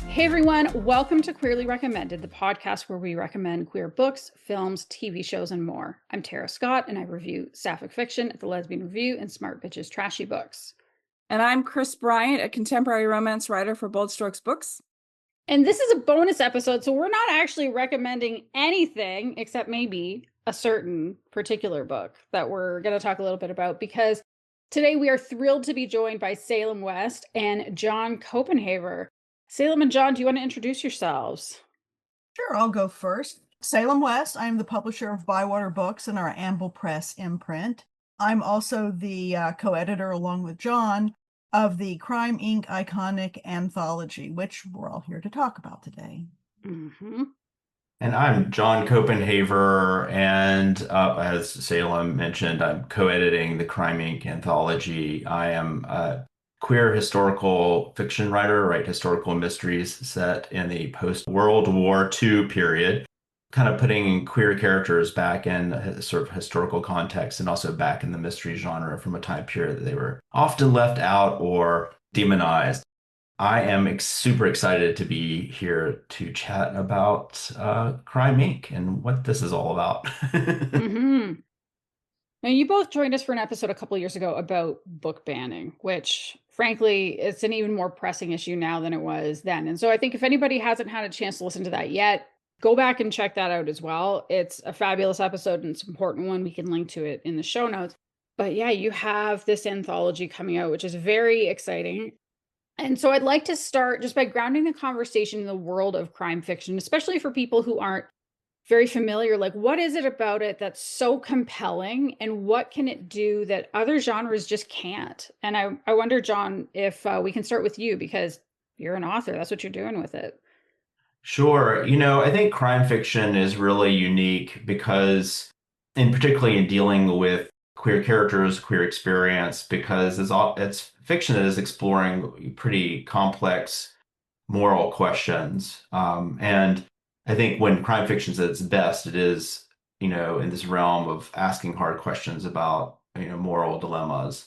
Hey everyone, welcome to Queerly Recommended, the podcast where we recommend queer books, films, TV shows, and more. I'm Tara Scott, and I review sapphic fiction at the Lesbian Review and Smart Bitches Trashy Books. And I'm Kris Bryant, a contemporary romance writer for Bold Strokes Books. And this is a bonus episode, so we're not actually recommending anything except maybe a certain particular book that we're going to talk a little bit about, because today we are thrilled to be joined by Salem West and John Copenhaver. Salem and John, do you want to introduce yourselves? Sure, I'll go first. Salem West, I am the publisher of Bywater Books and our Amble Press imprint. I'm also the co-editor, along with John, of the Crime Inc. Iconic Anthology, which we're all here to talk about today. Mm-hmm. And I'm John Copenhaver, and as Salem mentioned, I'm co-editing the Crime Inc. Anthology. I am a queer historical fiction writer, write historical mysteries set in the post-World War II period, kind of putting queer characters back in a sort of historical context and also back in the mystery genre from a time period that they were often left out or demonized. I am super excited to be here to chat about Crime Inc. and what this is all about. Mm-hmm. Now, you both joined us for an episode a couple of years ago about book banning, which, frankly, it's an even more pressing issue now than it was then. And so I think if anybody hasn't had a chance to listen to that yet, go back and check that out as well. It's a fabulous episode and it's an important one. We can link to it in the show notes. But yeah, you have this anthology coming out, which is very exciting. And so I'd like to start just by grounding the conversation in the world of crime fiction, especially for people who aren't very familiar. Like, what is it about it that's so compelling, and what can it do that other genres just can't? And I wonder, John, if we can start with you, because you're an author. That's what you're doing with it. Sure. I think crime fiction is really unique because, and particularly in dealing with queer characters, queer experience, because it's fiction that is exploring pretty complex moral questions. And I think when crime fiction is at its best, it is, in this realm of asking hard questions about, moral dilemmas.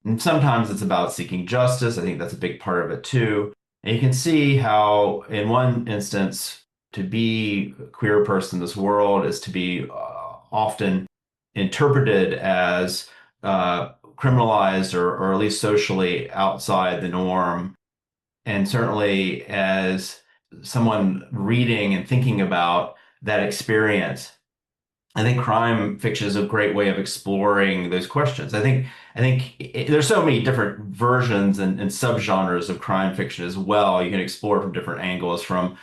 And sometimes it's about seeking justice. I think that's a big part of it too. And you can see how, in one instance, to be a queer person in this world is to be often interpreted as criminalized or at least socially outside the norm. And certainly as someone reading and thinking about that experience, I think crime fiction is a great way of exploring those questions. There's so many different versions and subgenres of crime fiction as well. You can explore from different angles, from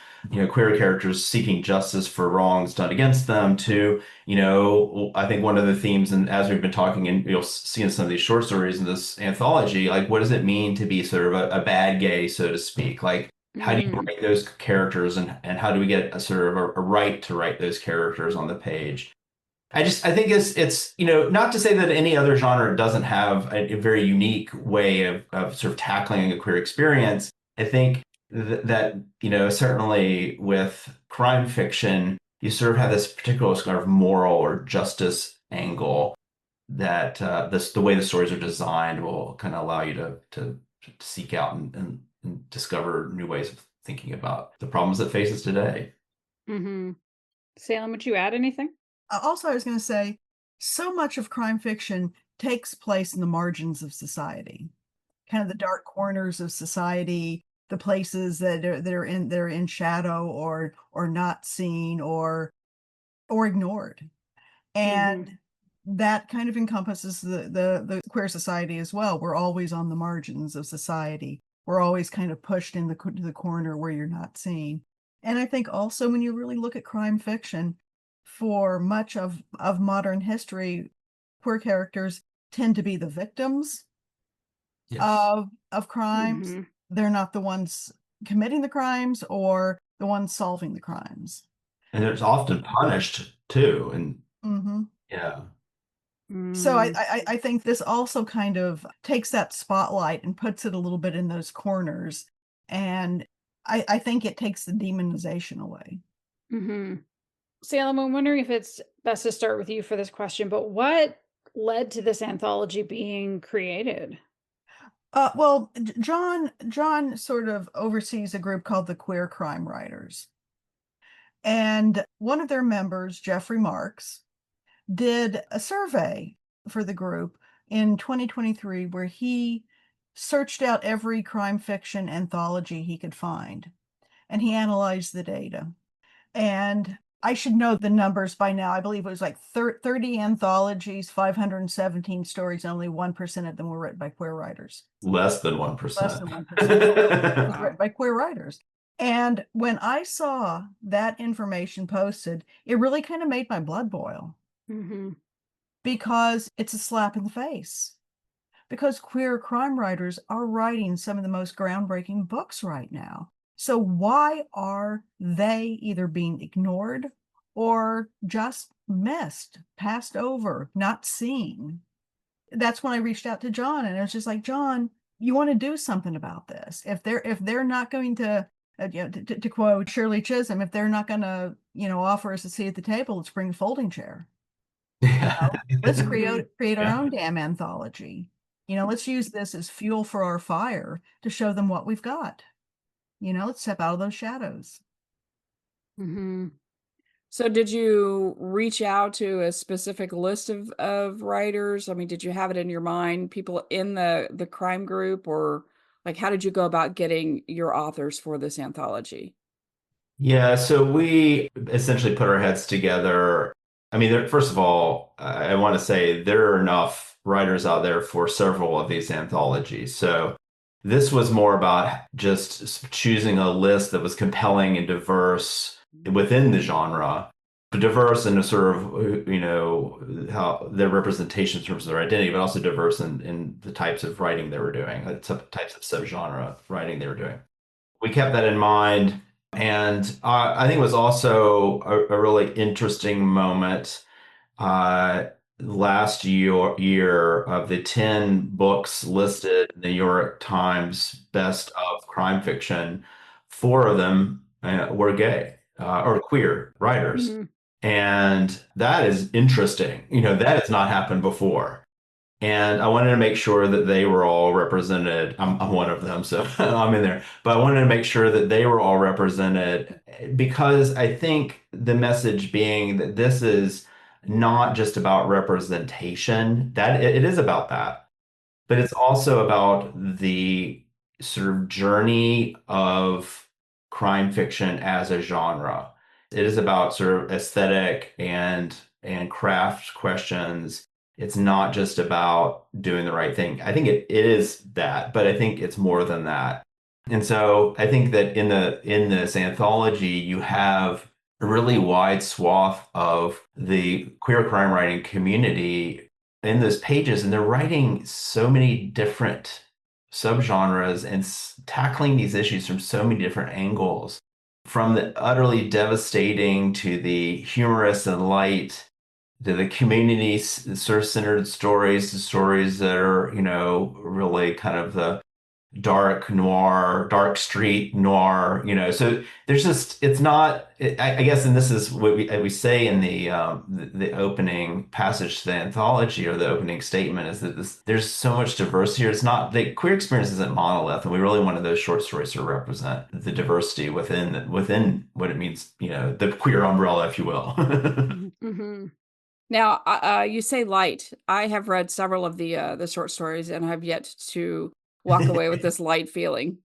queer characters seeking justice for wrongs done against them to I think one of the themes, and as we've been talking, and you'll see in some of these short stories in this anthology, like, what does it mean to be sort of a bad gay, so to speak? Like, how do you write those characters, and how do we get a sort of a right to write those characters on the page? I think it's not to say that any other genre doesn't have a very unique way of sort of tackling a queer experience. I think that certainly with crime fiction, you sort of have this particular kind of moral or justice angle that the way the stories are designed will kind of allow you to seek out and discover new ways of thinking about the problems that face us today. Mm-hmm. Salem, would you add anything? Also, I was going to say, so much of crime fiction takes place in the margins of society, kind of the dark corners of society, the places that are in shadow or not seen or ignored, and that kind of encompasses the queer society as well. We're always on the margins of society. We're always kind of pushed in to the corner where you're not seen. And I think also, when you really look at crime fiction, for much of modern history, queer characters tend to be the victims of crimes. Mm-hmm. They're not the ones committing the crimes or the ones solving the crimes. And it's often punished too. And yeah. So I think this also kind of takes that spotlight and puts it a little bit in those corners. And I think it takes the demonization away. Mm-hmm. Salem, I'm wondering if it's best to start with you for this question, but what led to this anthology being created? Well, John sort of oversees a group called the Queer Crime Writers. And one of their members, Jeffrey Marks, did a survey for the group in 2023 where he searched out every crime fiction anthology he could find, and he analyzed the data. And I should know the numbers by now. I believe it was like 30 anthologies, 517 stories, only 1% of them were written by queer writers. Less than Less 1%. than 1% was Wow. written by queer writers. And when I saw that information posted, it really kind of made my blood boil Mm-hmm. because it's a slap in the face. Because queer crime writers are writing some of the most groundbreaking books right now. So why are they either being ignored or just missed, passed over, not seen? That's when I reached out to John, and it was just like, John, you want to do something about this. If they're not going to, to quote Shirley Chisholm, if they're not going to, offer us a seat at the table, let's bring a folding chair. Yeah. Let's Mhm. create our Yeah. own damn anthology. Let's use this as fuel for our fire to show them what we've got. Let's step out of those shadows. Mhm. So did you reach out to a specific list of writers? I mean, did you have it in your mind, people in the crime group, or like how did you go about getting your authors for this anthology? Yeah, so we essentially put our heads together. I mean, first of all, I want to say there are enough writers out there for several of these anthologies. So this was more about just choosing a list that was compelling and diverse within the genre, but diverse in a sort of, how their representation in terms of their identity, but also diverse in the types of writing they were doing, like types of subgenre writing they were doing. We kept that in mind. And I think it was also a really interesting moment uh, last year of the 10 books listed in the New York Times best of crime fiction. Four of them were gay or queer writers. Mhm. And that is interesting. That has not happened before. And I wanted to make sure that they were all represented. I'm one of them, so I'm in there. But I wanted to make sure that they were all represented because I think the message being that this is not just about representation, that it is about that, but it's also about the sort of journey of crime fiction as a genre. It is about sort of aesthetic and craft questions. It's not just about doing the right thing. I think it is that, but I think it's more than that. And so I think that in this anthology, you have a really wide swath of the queer crime writing community in those pages, and they're writing so many different subgenres and tackling these issues from so many different angles, from the utterly devastating to the humorous and light, to the community sort of centered stories, to stories that are, really kind of the dark noir, dark street noir, so there's just, it's not, I guess, and this is what we say in the opening passage to the anthology, or the opening statement, is that there's so much diversity here. It's not, the queer experience isn't monolith, and we really wanted those short stories to represent the diversity within what it means, the queer umbrella, if you will. Mhm. Now, you say light. I have read several of the short stories and have yet to walk away with this light feeling.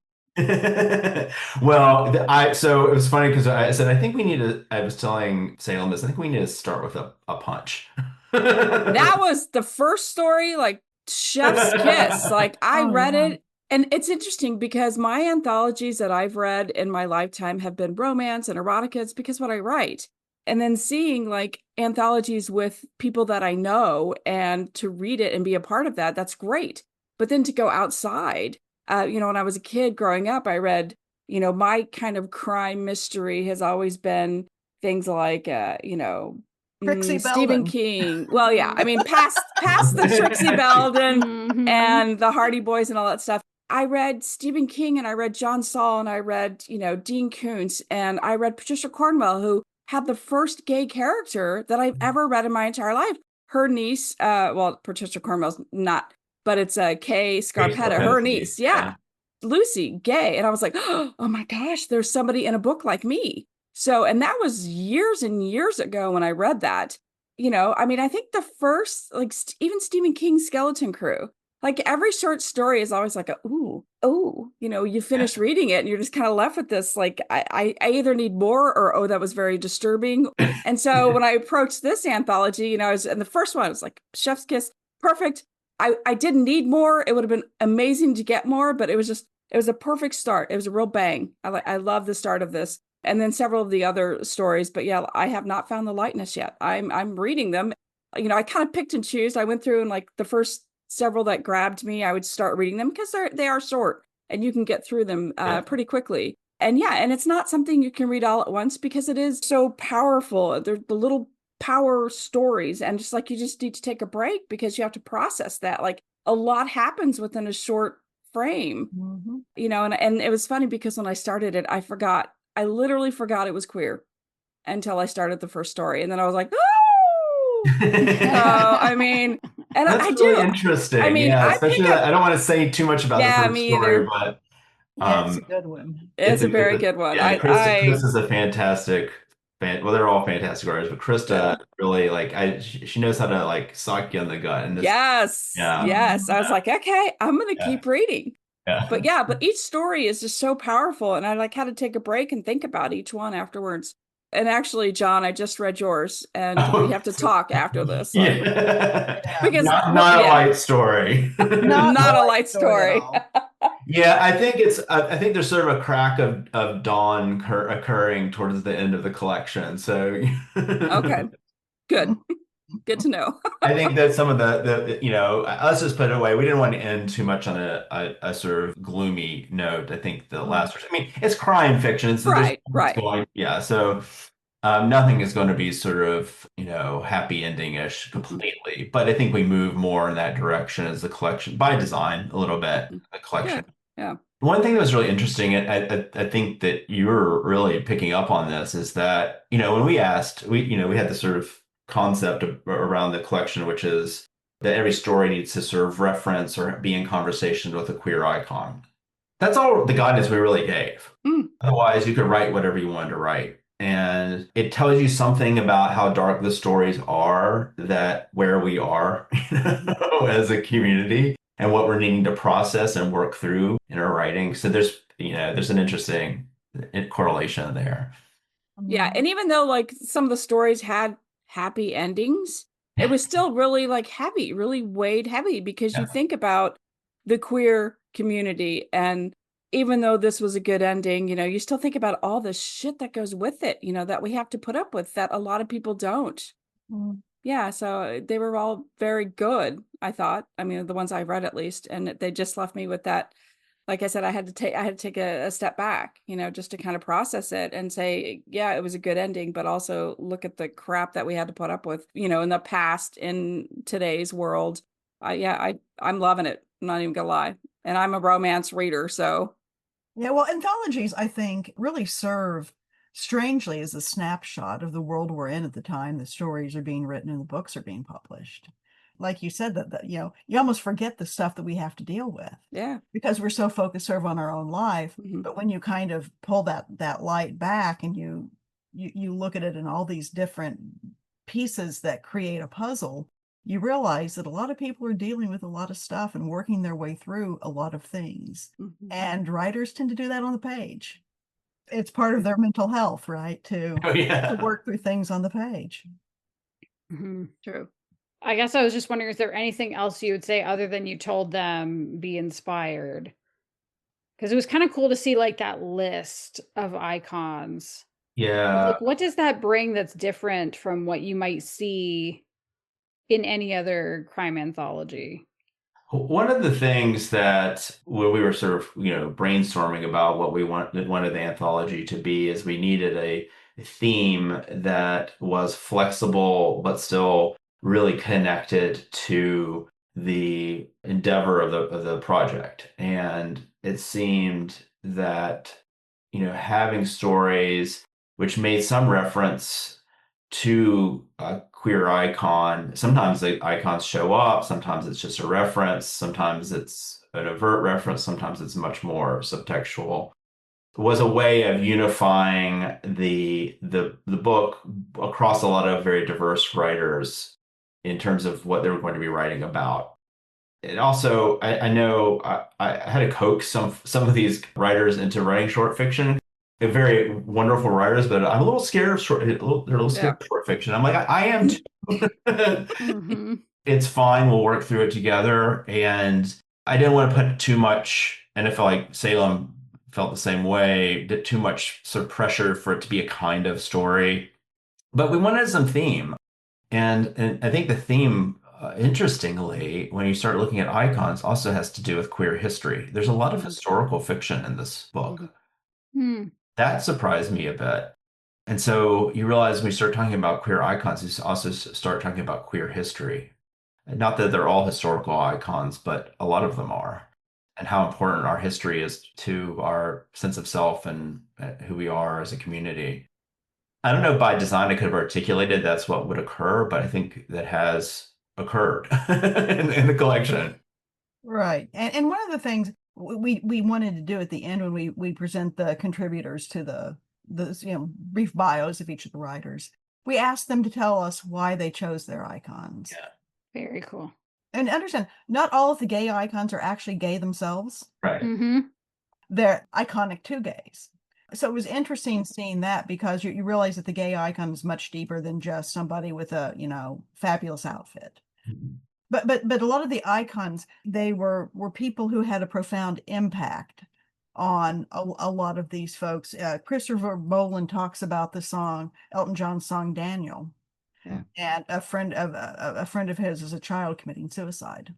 Well, so it was funny because I said I think we need to. I was telling Salem this. I think we need to start with a punch. That was the first story, like chef's kiss. Like I Oh, read yeah. it, and it's interesting because my anthologies that I've read in my lifetime have been romance and erotica. It's because what I write. And then seeing like anthologies with people that I know and to read it and be a part of that, that's great. But then to go outside, when I was a kid growing up, I read, my kind of crime mystery has always been things like, Trixie Stephen Belden. King. Well, yeah, I mean, past the Trixie Belden Mhm. and the Hardy Boys and all that stuff. I read Stephen King and I read John Saul and I read, Dean Koontz and I read Patricia Cornwell, who had the first gay character that I've ever read in my entire life. Her niece, well, Patricia Cornwell's not but it's Kay Scarpetta, Scarpetta, her niece. Yeah. Lucy, gay. And I was like, oh my gosh, there's somebody in a book like me. So, and that was years and years ago when I read that. I mean, I think the first, like, even Stephen King's Skeleton Crew, like every short story is always like you finish reading it and you're just kind of left with this, like, I either need more or, oh, that was very disturbing. And so when I approached this anthology, and the first one was like chef's kiss, perfect. I didn't need more. It would have been amazing to get more, but it was a perfect start. It was a real bang. I love the start of this. And then several of the other stories, but yeah, I have not found the lightness yet. I'm reading them. I kind of picked and choose. I went through and like the first several that grabbed me, I would start reading them because they are short and you can get through them pretty quickly. And yeah, and it's not something you can read all at once because it is so powerful. They're the little power stories, and just like you just need to take a break because you have to process that. Like a lot happens within a short frame, and it was funny because when I started it, I literally forgot it was queer until I started the first story. And then I was like, oh, I mean, and that's really interesting. I mean, yeah, I especially pick up, I don't want to say too much about the first me story, either. but Yeah, it's a good one. It's a very good one. Yeah, Kris is a fantastic fan. Well, they're all fantastic artists, but Krista really she knows how to like sock you in the gut. And yes. I was like, okay, I'm gonna keep reading. Yeah. But each story is just so powerful, and I like had to take a break and think about each one afterwards. And actually, John, I just read yours, and we have to talk after this. Because not a light story. not a light story. Yeah, I think there's sort of a crack of dawn occurring towards the end of the collection. So okay, good to know. I think that some of the let's just put it away. We didn't want to end too much on a sort of gloomy note. I think the last, I mean, it's crime fiction, so right. So nothing is going to be sort of happy ending-ish completely, but I think we move more in that direction as the collection by design a little bit. The collection. Yeah. One thing that was really interesting, and I think that you're really picking up on this, is that when we asked, we had this sort of concept around the collection, which is that every story needs to sort of reference or be in conversation with a queer icon. That's all the guidance we really gave. Otherwise, you could write whatever you wanted to write. And it tells you something about how dark the stories are, that where we are as a community and what we're needing to process and work through in our writing. So there's an interesting correlation there. Yeah. And even though like some of the stories had happy endings, it was still really like heavy, really weighed heavy, because you think about the queer community, and even though this was a good ending, you still think about all the shit that goes with it, that we have to put up with, that a lot of people don't. Yeah, so they were all very good, I thought. I mean, the ones I read at least, and they just left me with that. Like I said, I had to take a step back, just to kind of process it and say, yeah, it was a good ending, but also look at the crap that we had to put up with, in the past, in today's world. I'm loving it. I'm not even gonna lie. And I'm a romance reader, so. Yeah, well, anthologies, I think, really serve strangely as a snapshot of the world we're in at the time the stories are being written and the books are being published. Like you said, that you almost forget the stuff that we have to deal with. Yeah. Because we're so focused sort of on our own life. But when you kind of pull that light back and you look at it in all these different pieces that create a puzzle, you realize that a lot of people are dealing with a lot of stuff and working their way through a lot of things. And writers tend to do that on the page. It's part of their mental health, right? To work through things on the page. True. I guess I was just wondering, is there anything else you would say other than you told them be inspired? Because it was kind of cool to see like that list of icons. Yeah. Like, what does that bring that's different from what you might see in any other crime anthology? One of the things that when we were sort of, brainstorming about what we wanted the anthology to be, is we needed a theme that was flexible but still really connected to the endeavor of the project. And it seemed that having stories which made some reference to a queer icon, sometimes the icons show up, sometimes it's just a reference, sometimes it's an overt reference, sometimes it's much more subtextual, was a way of unifying the book across a lot of very diverse writers in terms of what they were going to be writing about. It also, I know I had to coax some of these writers into writing short fiction. They're very wonderful writers, but I'm a little scared of they're a little scared of short fiction. I'm like, I am too. Mm-hmm. It's fine. We'll work through it together. And I didn't want to put too much, and I felt like Salem felt the same way, did too much sort of pressure for it to be a kind of story. But we wanted some theme. And I think the theme, interestingly, when you start looking at icons, also has to do with queer history. There's a lot of historical fiction in this book. Mm-hmm. That surprised me a bit. And so you realize when you start talking about queer icons, you also start talking about queer history. Not that they're all historical icons, but a lot of them are. And how important our history is to our sense of self and who we are as a community. I don't know if by design I could have articulated that's what would occur, but I think that has occurred in the collection. Right. And one of the things we wanted to do at the end when we present the contributors to the brief bios of each of the writers, we asked them to tell us why they chose their icons. Yeah. Very cool. And understand, not all of the gay icons are actually gay themselves. Right. Mm-hmm. They're iconic to gays. So it was interesting seeing that, because you realize that the gay icon is much deeper than just somebody with a, fabulous outfit. Mhm. But a lot of the icons, they were people who had a profound impact on a lot of these folks. Christopher Boland talks about the song, Elton John's song Daniel. Yeah. And a friend of his as a child committing suicide.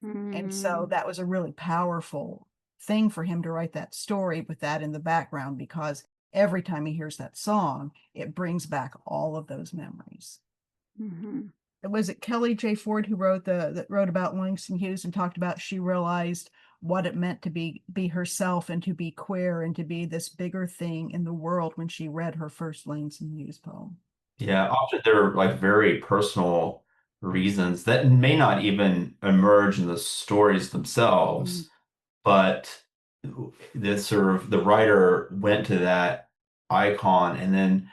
And so that was a really powerful thing for him to write that story with that in the background, because every time he hears that song, it brings back all of those memories. Mm-hmm. Was it Kelly J. Ford who wrote about Langston Hughes and talked about she realized what it meant to be herself and to be queer and to be this bigger thing in the world when she read her first Langston Hughes poem? Yeah, often there are like very personal reasons that may not even emerge in the stories themselves, but this sort of the writer went to that icon and then,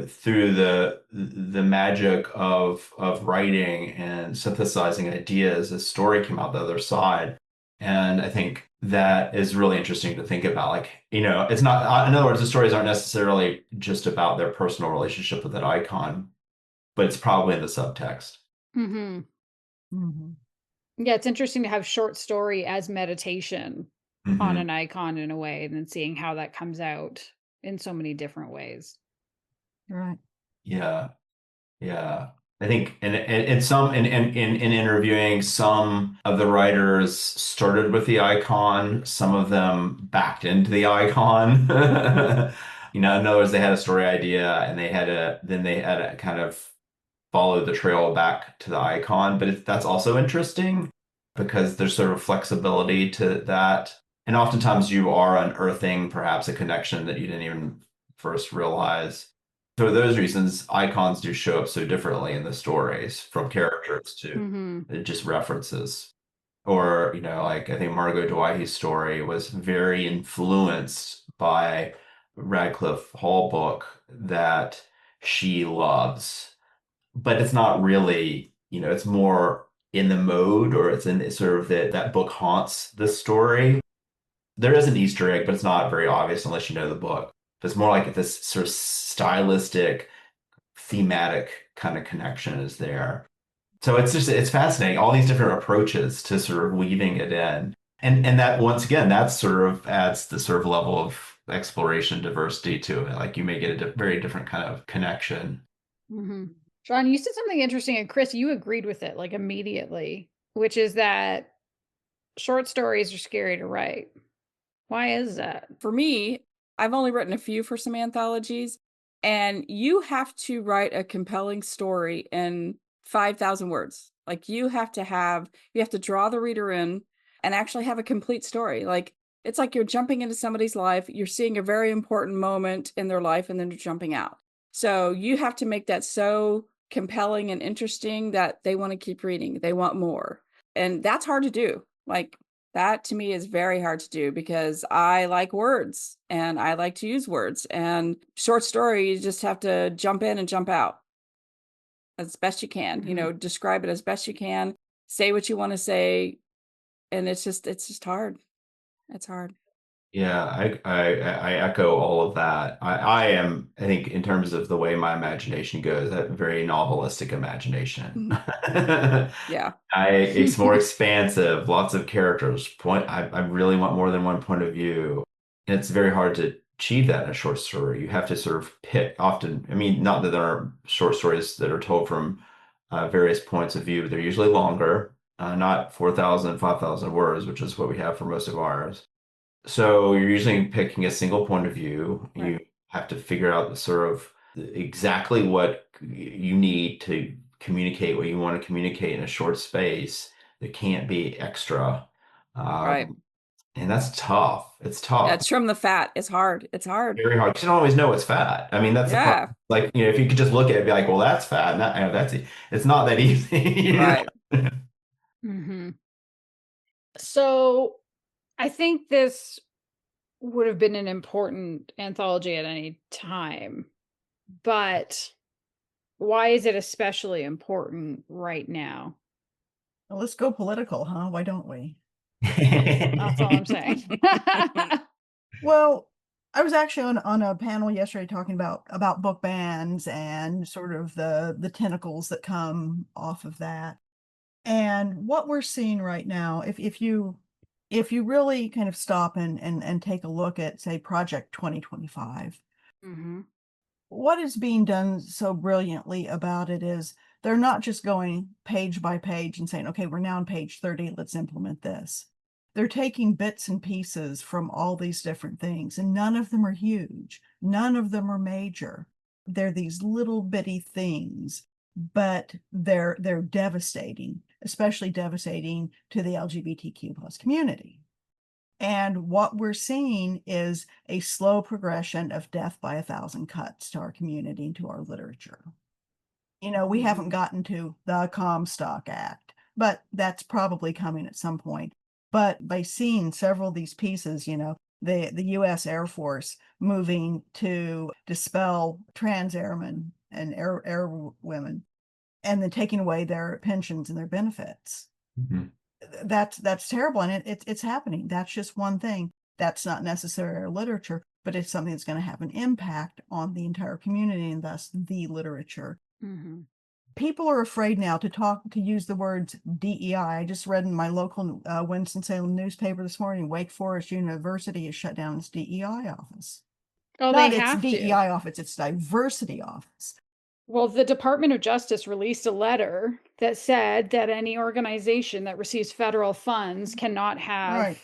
through the magic of writing and synthesizing ideas, a story came out the other side. And I think that is really interesting to think about. Like, it's not, in other words, the stories aren't necessarily just about their personal relationship with that icon, but it's probably in the subtext. Mm-hmm. Mm-hmm. Yeah, it's interesting to have short story as meditation on Mhm. an icon in a way, and then seeing how that comes out in so many different ways. Right. Yeah. Yeah. I think in interviewing, some of the writers started with the icon, some of them backed into the icon. In other words, they had a story idea and they had to kind of follow the trail back to the icon. But that's also interesting because there's sort of flexibility to that. And oftentimes you are unearthing perhaps a connection that you didn't even first realize. For those reasons, icons do show up so differently in the stories, from characters to Mm-hmm. just references. Or, like I think Margot Dwight's story was very influenced by Radcliffe Hall book that she loves, but it's not really, it's more in the mode, or it's in sort of that book haunts the story. There is an Easter egg, but it's not very obvious unless you know the book. It's more like this sort of stylistic, thematic kind of connection is there. So it's fascinating, all these different approaches to sort of weaving it in. And that, once again, that sort of adds the sort of level of exploration diversity to it. Like you may get a very different kind of connection. Mm-hmm. John, you said something interesting, and Kris, you agreed with it like immediately, which is that short stories are scary to write. Why is that? For me, I've only written a few for some anthologies, and you have to write a compelling story in 5,000 words. Like you have to draw the reader in and actually have a complete story. Like it's like you're jumping into somebody's life, you're seeing a very important moment in their life, and then you're jumping out. So you have to make that so compelling and interesting that they want to keep reading. They want more. And that's hard to do. Like, that to me is very hard to do because I like words and I like to use words. And short story, you just have to jump in and jump out as best you can, describe it as best you can, say what you want to say. And it's just hard. It's hard. Yeah, I echo all of that. I think in terms of the way my imagination goes, a very novelistic imagination. Mhm. Yeah. It's more expansive, lots of characters. I really want more than one point of view. And it's very hard to achieve that in a short story. You have to sort of pick often, I mean, not that there are short stories that are told from various points of view, but they're usually longer, not 4,000, 5,000 words, which is what we have for most of ours. So you're usually picking a single point of view. Right. You have to figure out the sort of exactly what you need to communicate what you want to communicate in a short space. It can't be extra. Right. And that's tough. It's Yeah, tough. trim the fat. It's hard. It's hard. Very hard. You don't always know it's fat. I mean, that's the Yeah. problem. Like, if you could just look at it and be like, well, that's fat. Not, it's not that easy. Right. hmm So I think this would have been an important anthology at any time, but why is it especially important right now? Well, let's go political, huh? Why don't we? That's all I'm saying. Well, I was actually on a panel yesterday talking about book bans and sort of the tentacles that come off of that. And what we're seeing right now, if you really kind of stop and take a look at, say, Project 2025, hmm what is being done so brilliantly about it is they're not just going page by page and saying, okay, we're now on page 30, let's implement this. They're taking bits and pieces from all these different things, and none of them are huge. None of them are major. They're these little bitty things, but they're devastating, especially devastating to the LGBTQ plus community. And what we're seeing is a slow progression of death by 1,000 cuts to our community and to our literature. We haven't gotten to the Comstock Act, but that's probably coming at some point. But by seeing several of these pieces, the U.S. Air Force moving to dispel trans airmen and air women, and then taking away their pensions and their benefits. Mhm. That's terrible, and it's happening. That's just one thing. That's not necessarily our literature, but it's something that's going to have an impact on the entire community and thus the literature. hmm People are afraid now to use the words DEI. I just read in my local Winston-Salem newspaper this morning, Wake Forest University has shut down its DEI office. Oh, Not they its have to. DEI office, its diversity office. Well, the Department of Justice released a letter that said that any organization that receives federal funds cannot have Right.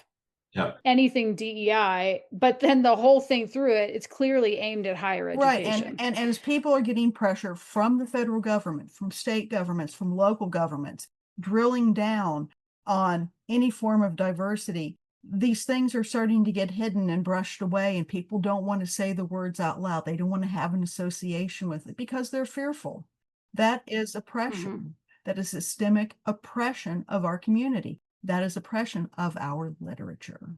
Yeah. anything DEI, but then the whole thing through it, it's clearly aimed at higher Right. education. And as people are getting pressure from the federal government, from state governments, from local governments, drilling down on any form of diversity, these things are starting to get hidden and brushed away, and people don't want to say the words out loud. They don't want to have an association with it because they're fearful. That is oppression. That is systemic oppression of our community. That is oppression of our literature.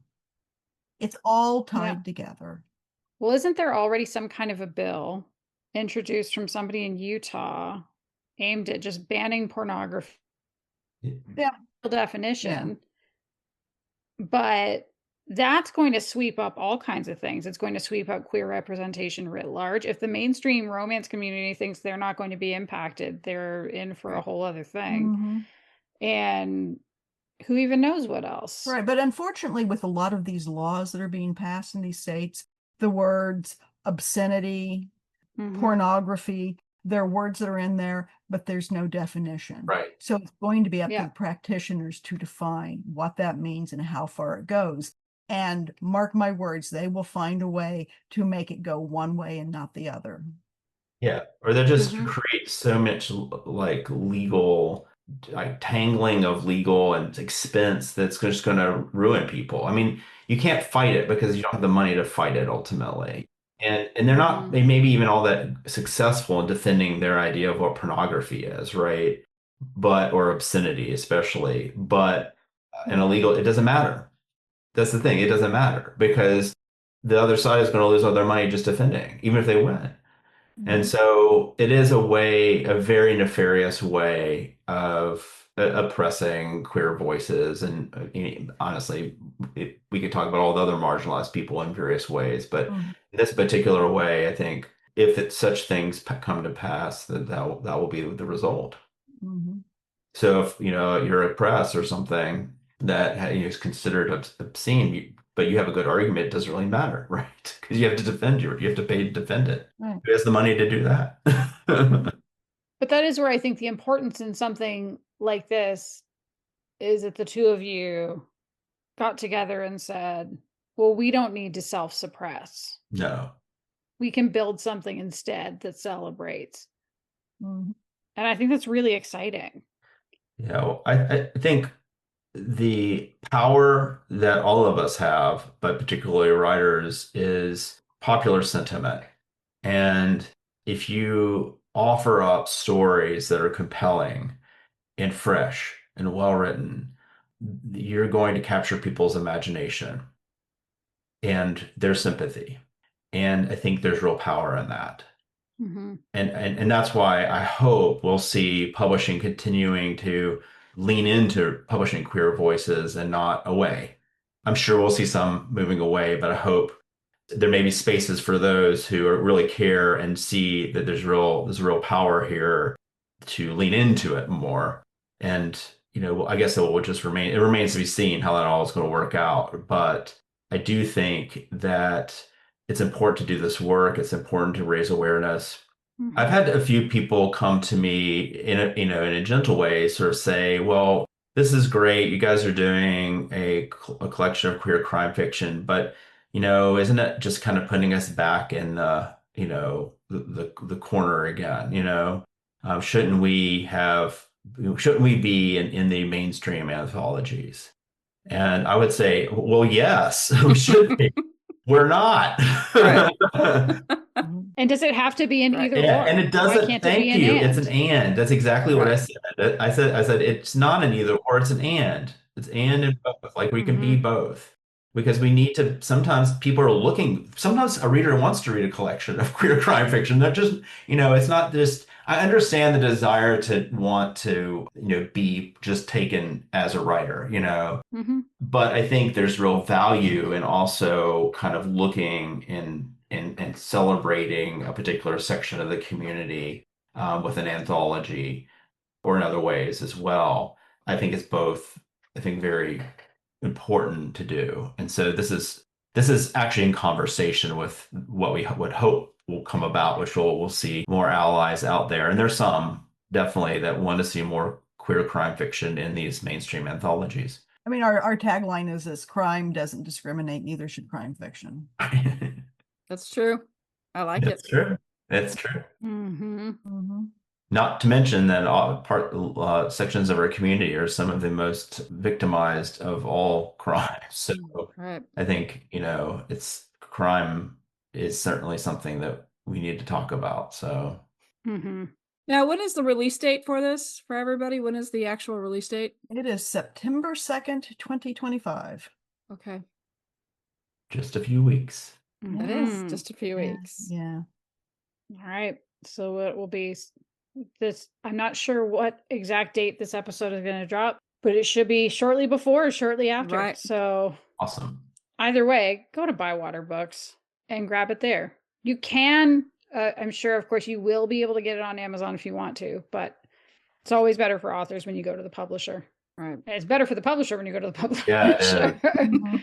It's all tied together. Well, isn't there already some kind of a bill introduced from somebody in Utah aimed at just banning pornography Yeah. definition? But that's going to sweep up all kinds of things. It's going to sweep up queer representation writ large. If the mainstream romance community thinks they're not going to be impacted, they're in for a whole other thing. Mhm. And who even knows what else? Right. But unfortunately, with a lot of these laws that are being passed in these states, the words obscenity, pornography, there are words that are in there, but there's no definition. Right. So it's going to be up to Yeah. the practitioners to define what that means and how far it goes. And mark my words, they will find a way to make it go one way and not the other. Yeah. Or they're just create so much like legal, like tangling of legal and expense that's just going to ruin people. I mean, you can't fight it because you don't have the money to fight it ultimately. And they're not, they may be even all that successful in defending their idea of what pornography is, right? But, or obscenity, especially. But an illegal, it doesn't matter. That's the thing. It doesn't matter because the other side is going to lose all their money just defending, even if they win. And so it is a way, a very nefarious way of oppressing queer voices. And honestly, we could talk about all the other marginalized people in various ways, but in this particular way, I think if such things come to pass, that will be the result. So if you're oppressed or something that is considered obscene, but you have a good argument, it doesn't really matter, right? Because you have to defend you have to pay to defend it. Right. Who has the money to do that? But that is where I think the importance in something like this is that the two of you got together and said, well, we don't need to self-suppress. No. We can build something instead that celebrates. And I think that's really exciting. I think the power that all of us have, but particularly writers, is popular sentiment. And if you offer up stories that are compelling and fresh and well written, you're going to capture people's imagination and their sympathy. And I think there's real power in that. And that's why I hope we'll see publishing continuing to lean into publishing queer voices and not away. I'm sure we'll see some moving away, but I hope there may be spaces for those who really care and see that there's real power here to lean into it more. And I guess it remains to be seen how that all is going to work out. But I do think that it's important to do this work. It's important to raise awareness. I've had a few people come to me in a gentle way, sort of say, well, this is great. You guys are doing a collection of queer crime fiction, but isn't it just kind of putting us back in the corner again? Shouldn't we be in the mainstream anthologies? And I would say, well, yes, we should be. We're not. And does it have to be an either or? And it doesn't. Why can't Thank it be you. an It's an and. That's exactly what I said. I said it's not an either or. It's an and. It's and both. Like we can be both. Because we need to. Sometimes people are looking. Sometimes a reader wants to read a collection of queer crime fiction. They're just. It's not just. I understand the desire to want to. Be just taken as a writer. But I think there's real value in also kind of looking and celebrating a particular section of the community with an anthology or in other ways as well. I think it's both, very important to do. And so this is actually in conversation with what we would hope will come about, which we'll see more allies out there. And there's some definitely that want to see more queer crime fiction in these mainstream anthologies. I mean, our tagline is this: crime doesn't discriminate, neither should crime fiction. That's true. I like It's it. true. It's true. Not to mention that sections of our community are some of the most victimized of all crimes. So I think, it's crime is certainly something that we need to talk about. So now, when is the release date for this for everybody? When is the actual release date? It is September 2nd, 2025. Okay. Just a few weeks. It is just a few weeks. Yeah. All right. So it will be this. I'm not sure what exact date this episode is going to drop, but it should be shortly before or shortly after. Right. So awesome. Either way, go to Bywater Books and grab it there. You can, I'm sure, of course, you will be able to get it on Amazon if you want to, but it's always better for authors when you go to the publisher. Right. And it's better for the publisher when you go to the publisher. Yeah.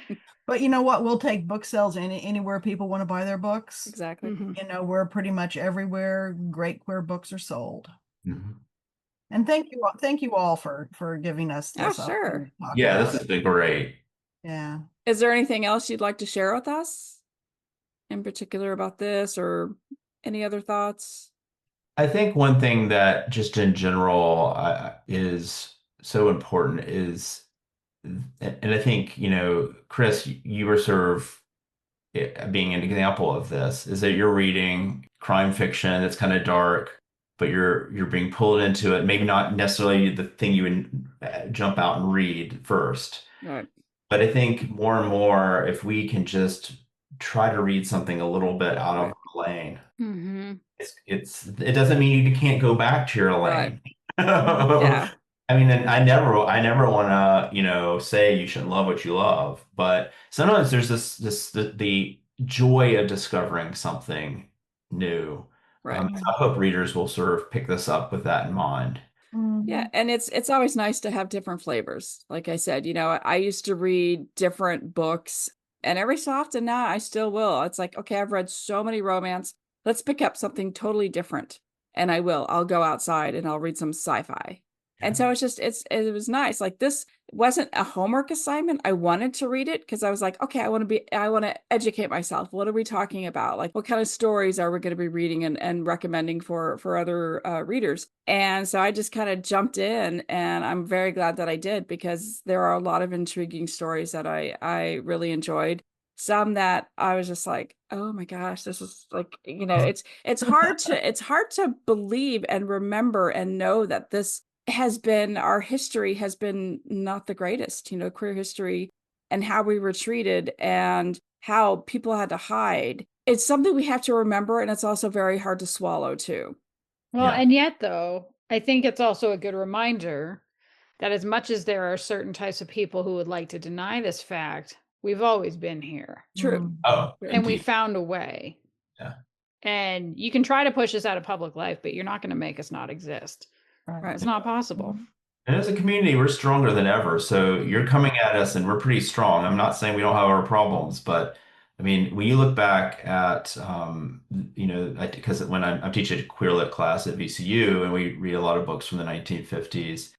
But you know what? We'll take book sales anywhere people want to buy their books. Exactly. We're pretty much everywhere great queer books are sold. And thank you all for giving us this. Sure. Yeah, this has been great. Yeah. Is there anything else you'd like to share with us in particular about this, or any other thoughts? I think one thing that just in general is so important is, and I think, Kris, you were sort of being an example of this, is that you're reading crime fiction that's kind of dark, but you're being pulled into it. Maybe not necessarily the thing you would jump out and read first. Right. But I think more and more, if we can just try to read something a little bit out of Right. our lane, Mm-hmm. it doesn't mean you can't go back to your Right. lane. Yeah. I mean, and I never want to, say you shouldn't love what you love, but sometimes there's the joy of discovering something new. Right. I hope readers will sort of pick this up with that in mind. Yeah, and it's always nice to have different flavors. Like I said, I used to read different books, and every so often now I still will. It's like, okay, I've read so many romance. Let's pick up something totally different. And I will. I'll go outside and I'll read some sci-fi. And so it was nice. Like, this wasn't a homework assignment. I wanted to read it because I was like, okay, I want to educate myself. What are we talking about? Like, what kind of stories are we going to be reading and recommending for other readers? And so I just kind of jumped in, and I'm very glad that I did, because there are a lot of intriguing stories that I really enjoyed. Some that I was just like, oh my gosh, this is like, it's hard to believe and remember and know that our history has been not the greatest, queer history, and how we were treated and how people had to hide. It's something we have to remember, and it's also very hard to swallow too. Well, Yeah. and yet, though, I think it's also a good reminder that as much as there are certain types of people who would like to deny this fact, we've always been here. True. Oh, And we indeed. found a way. Yeah. And you can try to push us out of public life, but you're not going to make us not exist. Right. It's not possible. And as a community, we're stronger than ever. So you're coming at us and we're pretty strong. I'm not saying we don't have our problems, but I mean, when you look back at, because when I'm teaching a queer lit class at VCU and we read a lot of books from the 1950s,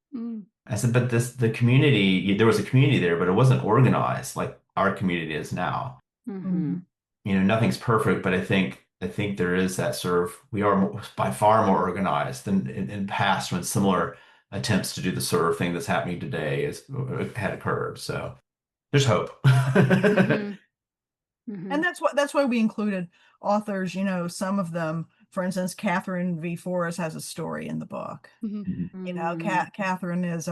I said, but the community, there was a community there, but it wasn't organized like our community is now. Mm-hmm. Nothing's perfect, but I think there is that sort of, we are by far more organized than in past when similar attempts to do the sort of thing that's happening today had occurred. So there's hope. Mm-hmm. Mm-hmm. And that's why we included authors, some of them, for instance, Catherine V. Forrest has a story in the book. Catherine is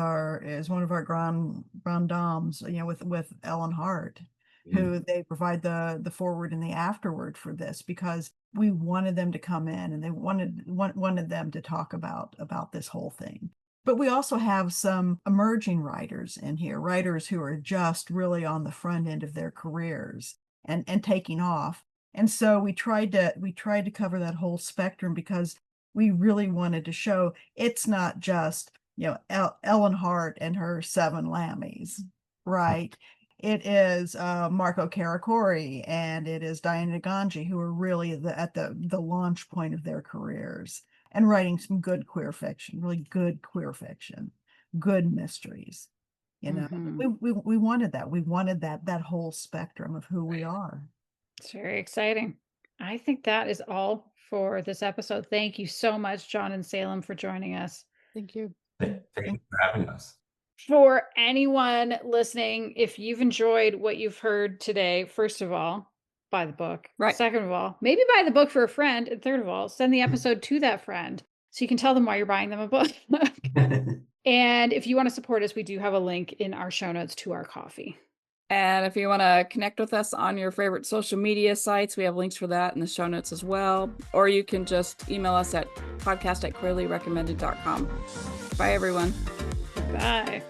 one of our grand dames, with Ellen Hart, who they provide the forward and the afterword for this, because we wanted them to come in and they wanted them to talk about this whole thing. But we also have some emerging writers in here, writers who are just really on the front end of their careers and taking off. And so we tried to cover that whole spectrum, because we really wanted to show it's not just, Ellen Hart and her 7 Lammies, right? It is Marco Caracori and it is Diana Ganji, who are really at the launch point of their careers and writing some good queer fiction, really good queer fiction, good mysteries. We wanted that. We wanted that whole spectrum of who we are. It's very exciting. I think that is all for this episode. Thank you so much, John and Salem, for joining us. Thank you. Thank you for having us. For anyone listening, if you've enjoyed what you've heard today, first of all, buy the book. Right. Second of all, maybe buy the book for a friend. And third of all, send the episode to that friend so you can tell them why you're buying them a book. And if you want to support us, we do have a link in our show notes to our coffee. And if you want to connect with us on your favorite social media sites, we have links for that in the show notes as well. Or you can just email us at podcast@queerlyrecommended.com. Bye, everyone. Bye.